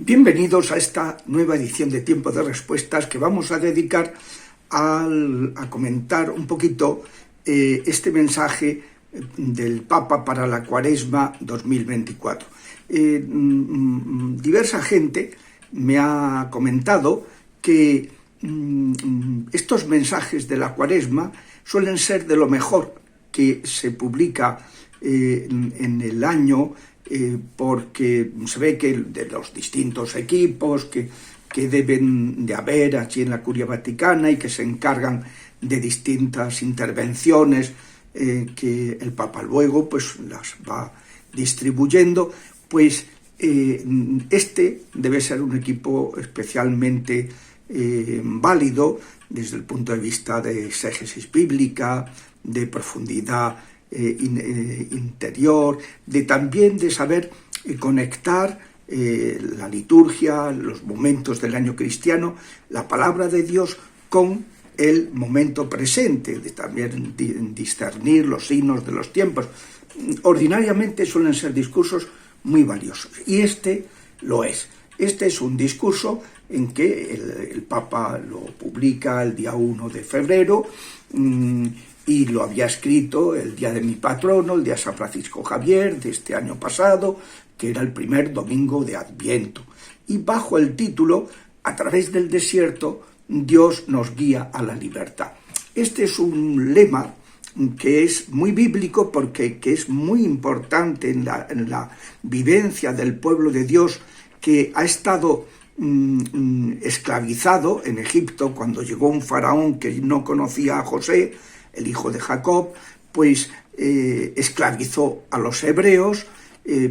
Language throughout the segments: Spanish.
Bienvenidos a esta nueva edición de Tiempo de Respuestas que vamos a dedicar a comentar un poquito este mensaje del Papa para la Cuaresma 2024. Diversa gente me ha comentado que estos mensajes de la Cuaresma suelen ser de lo mejor que se publica en el año, porque se ve que de los distintos equipos que deben de haber aquí en la Curia Vaticana y que se encargan de distintas intervenciones que el Papa luego pues las va distribuyendo, pues este debe ser un equipo especialmente válido desde el punto de vista de exégesis bíblica, de profundidad interior, también de saber conectar la liturgia, los momentos del año cristiano, la palabra de Dios con el momento presente, de también discernir los signos de los tiempos. Ordinariamente suelen ser discursos muy valiosos, y este lo es. Este es un discurso en que el Papa lo publica el día 1 de febrero, y lo había escrito el día de mi patrono, el día de San Francisco Javier, de este año pasado, que era el primer domingo de Adviento. Y bajo el título, A través del desierto, Dios nos guía a la libertad. Este es un lema que es muy bíblico porque que es muy importante en la vivencia del pueblo de Dios, que ha estado esclavizado en Egipto cuando llegó un faraón que no conocía a José, el hijo de Jacob, pues esclavizó a los hebreos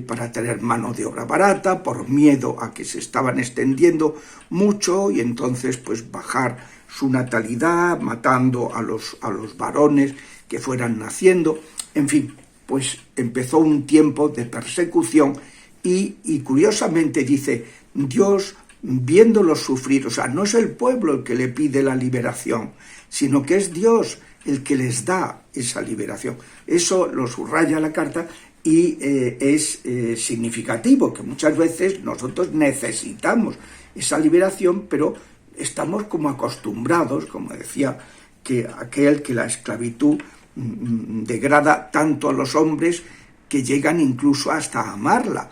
para tener mano de obra barata, por miedo a que se estaban extendiendo mucho, y entonces pues bajar su natalidad, matando a los varones que fueran naciendo. En fin, pues empezó un tiempo de persecución y curiosamente dice, Dios viéndolos sufrir, o sea, no es el pueblo el que le pide la liberación, sino que es Dios el que les da esa liberación. Eso lo subraya la carta y es significativo, que muchas veces nosotros necesitamos esa liberación, pero estamos como acostumbrados, como decía, que aquel que la esclavitud degrada tanto a los hombres que llegan incluso hasta amarla.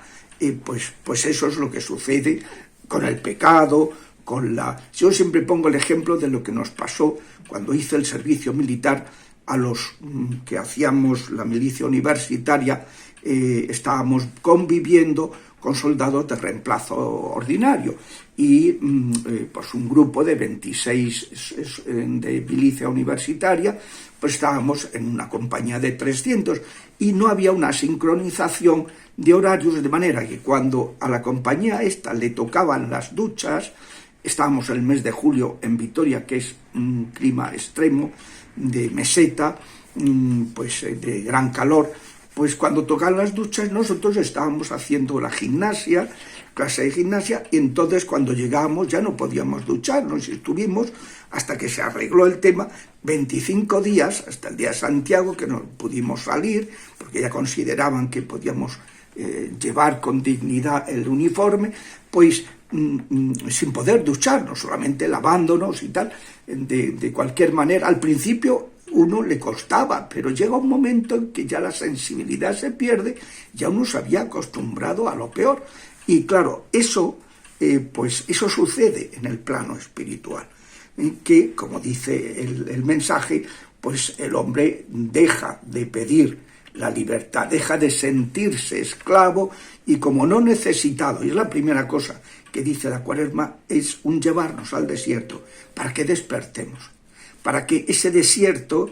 Pues eso es lo que sucede con el pecado, Yo siempre pongo el ejemplo de lo que nos pasó cuando hice el servicio militar a los que hacíamos la milicia universitaria. Estábamos conviviendo con soldados de reemplazo ordinario y pues un grupo de 26 de milicia universitaria, pues estábamos en una compañía de 300 y no había una sincronización de horarios, de manera que cuando a la compañía esta le tocaban las duchas, estábamos el mes de julio en Vitoria, que es un clima extremo, de meseta, pues de gran calor, pues cuando tocaban las duchas nosotros estábamos haciendo la gimnasia, clase de gimnasia, y entonces cuando llegábamos ya no podíamos ducharnos y estuvimos hasta que se arregló el tema 25 días, hasta el día de Santiago, que no pudimos salir, porque ya consideraban que podíamos llevar con dignidad el uniforme, pues sin poder ducharnos, solamente lavándonos y tal, de cualquier manera. Al principio uno le costaba, pero llega un momento en que ya la sensibilidad se pierde, ya uno se había acostumbrado a lo peor. Y claro, eso sucede en el plano espiritual, que, como dice el mensaje, pues el hombre deja de pedir la libertad, deja de sentirse esclavo, y como no necesitado, y es la primera cosa que dice la Cuaresma, es un llevarnos al desierto para que despertemos, para que ese desierto,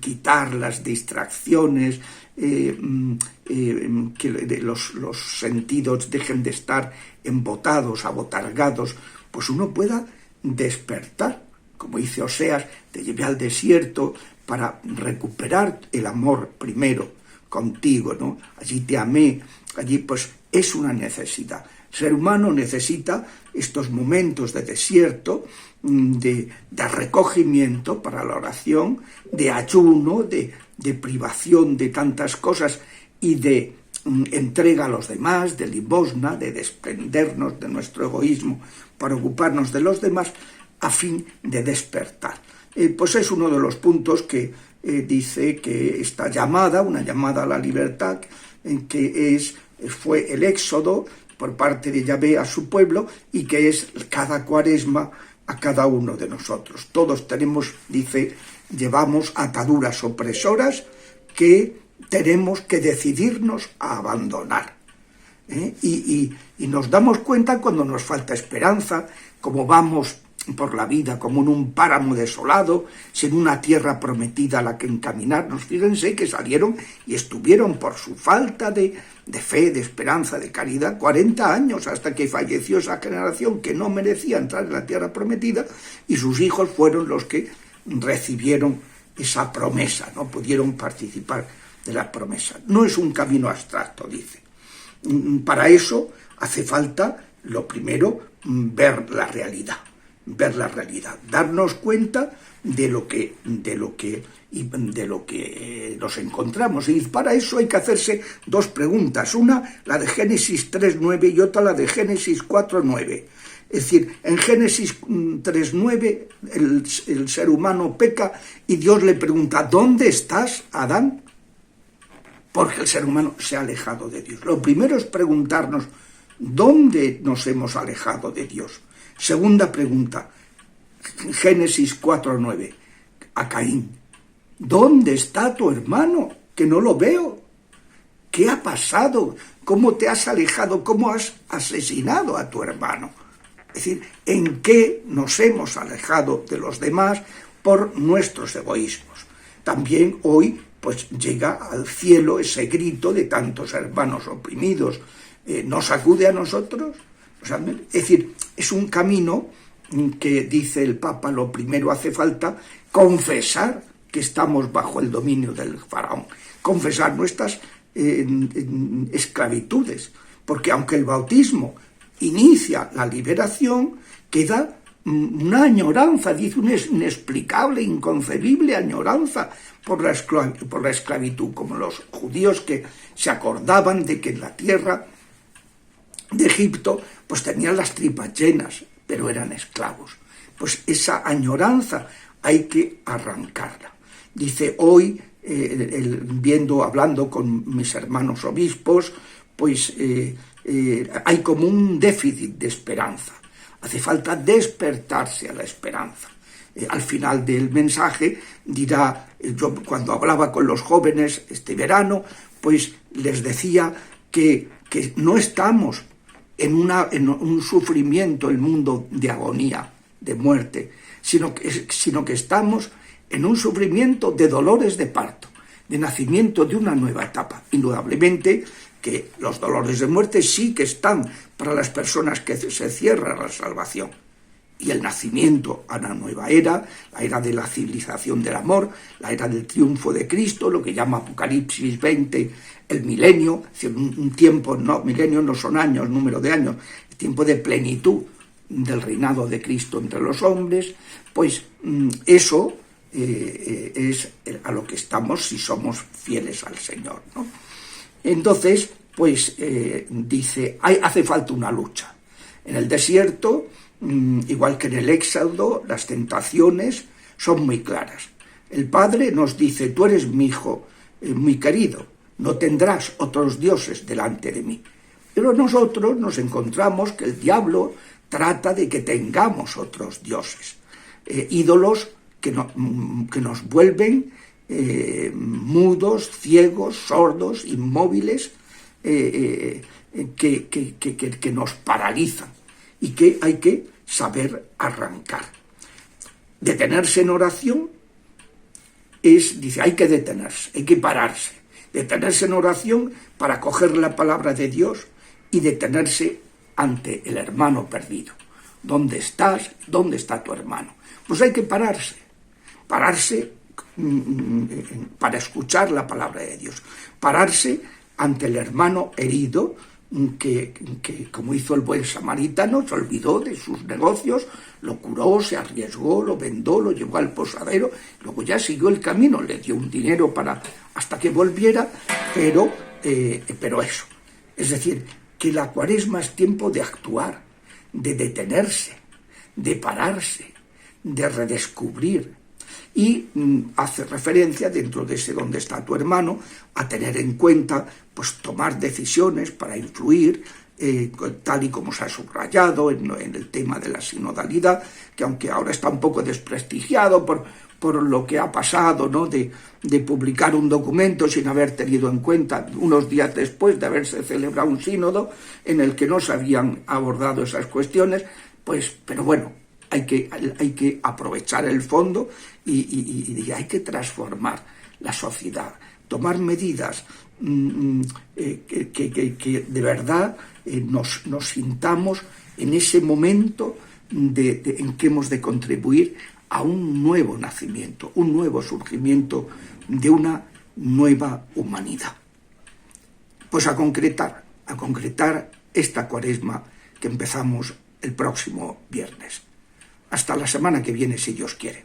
quitar las distracciones, que los sentidos dejen de estar embotados, abotargados, pues uno pueda despertar, como dice Oseas, te llevé al desierto para recuperar el amor primero contigo, ¿no? Allí te amé, allí pues es una necesidad. El ser humano necesita estos momentos de desierto, de recogimiento para la oración, de ayuno, de privación de tantas cosas y de entrega a los demás, de limosna, de desprendernos de nuestro egoísmo para ocuparnos de los demás, a fin de despertar. Pues es uno de los puntos que dice que esta llamada, una llamada a la libertad, que fue el éxodo por parte de Yahvé a su pueblo, y que es cada cuaresma a cada uno de nosotros. Todos tenemos, dice, llevamos ataduras opresoras que tenemos que decidirnos a abandonar. Y nos damos cuenta cuando nos falta esperanza, como vamos por la vida como en un páramo desolado, sin una tierra prometida a la que encaminarnos. Fíjense que salieron y estuvieron por su falta de fe, de esperanza, de caridad, 40 años hasta que falleció esa generación que no merecía entrar en la tierra prometida, y sus hijos fueron los que recibieron esa promesa, no pudieron participar de la promesa. No es un camino abstracto, dice. Para eso hace falta, lo primero, ver la realidad, darnos cuenta de lo que nos encontramos. Y para eso hay que hacerse dos preguntas, una la de Génesis 3:9 y otra la de Génesis 4:9. Es decir, en Génesis 3:9 el ser humano peca y Dios le pregunta: ¿dónde estás, Adán? Porque el ser humano se ha alejado de Dios. Lo primero es preguntarnos: ¿dónde nos hemos alejado de Dios? Segunda pregunta, Génesis 4:9, a Caín: ¿dónde está tu hermano? Que no lo veo. ¿Qué ha pasado? ¿Cómo te has alejado? ¿Cómo has asesinado a tu hermano? Es decir, ¿en qué nos hemos alejado de los demás por nuestros egoísmos? También hoy pues llega al cielo ese grito de tantos hermanos oprimidos. ¿Nos acude a nosotros? O sea, es decir, es un camino que, dice el Papa, lo primero hace falta confesar que estamos bajo el dominio del faraón, confesar nuestras esclavitudes, porque aunque el bautismo inicia la liberación, queda una añoranza, dice, una inexplicable, inconcebible añoranza por la esclavitud, como los judíos que se acordaban de que en la tierra de Egipto pues tenían las tripas llenas, pero eran esclavos. Pues esa añoranza hay que arrancarla. Dice hoy, hablando con mis hermanos obispos, pues hay como un déficit de esperanza. Hace falta despertarse a la esperanza. Al final del mensaje dirá, yo cuando hablaba con los jóvenes este verano, pues les decía que no estamos en un sufrimiento, el mundo de agonía, de muerte, sino que estamos en un sufrimiento de dolores de parto, de nacimiento de una nueva etapa. Indudablemente que los dolores de muerte sí que están para las personas que se cierran a la salvación. Y el nacimiento a una nueva era, la era de la civilización del amor, la era del triunfo de Cristo, lo que llama Apocalipsis 20, el milenio, es decir, un tiempo, no, milenio no son años, número de años, el tiempo de plenitud del reinado de Cristo entre los hombres. Pues eso es a lo que estamos si somos fieles al Señor, ¿no? Entonces, pues dice, hace falta una lucha. En el desierto, igual que en el Éxodo, las tentaciones son muy claras. El Padre nos dice: tú eres mi hijo muy querido, no tendrás otros dioses delante de mí. Pero nosotros nos encontramos que el diablo trata de que tengamos otros dioses, ídolos que nos vuelven mudos, ciegos, sordos, inmóviles, que nos paralizan y que hay que saber arrancar. Detenerse en oración dice, hay que detenerse, hay que pararse. Detenerse en oración para coger la palabra de Dios y detenerse ante el hermano perdido. ¿Dónde estás? ¿Dónde está tu hermano? Pues hay que pararse para escuchar la palabra de Dios, pararse ante el hermano herido que como hizo el buen samaritano, se olvidó de sus negocios, lo curó, se arriesgó, lo vendó, lo llevó al posadero, luego ya siguió el camino, le dio un dinero hasta que volviera, pero pero eso, es decir, que la Cuaresma es tiempo de actuar, de detenerse, de pararse, de redescubrir. Y hace referencia, dentro de ese "Dónde está tu hermano?", a tener en cuenta, pues tomar decisiones para influir, tal y como se ha subrayado en el tema de la sinodalidad, que aunque ahora está un poco desprestigiado por lo que ha pasado, ¿no?, de publicar un documento sin haber tenido en cuenta, unos días después de haberse celebrado un sínodo en el que no se habían abordado esas cuestiones, pues, pero bueno, hay que aprovechar el fondo y hay que transformar la sociedad, tomar medidas que de verdad nos sintamos en ese momento en que hemos de contribuir a un nuevo nacimiento, un nuevo surgimiento de una nueva humanidad. Pues a concretar esta Cuaresma que empezamos el próximo viernes. Hasta la semana que viene, si Dios quiere.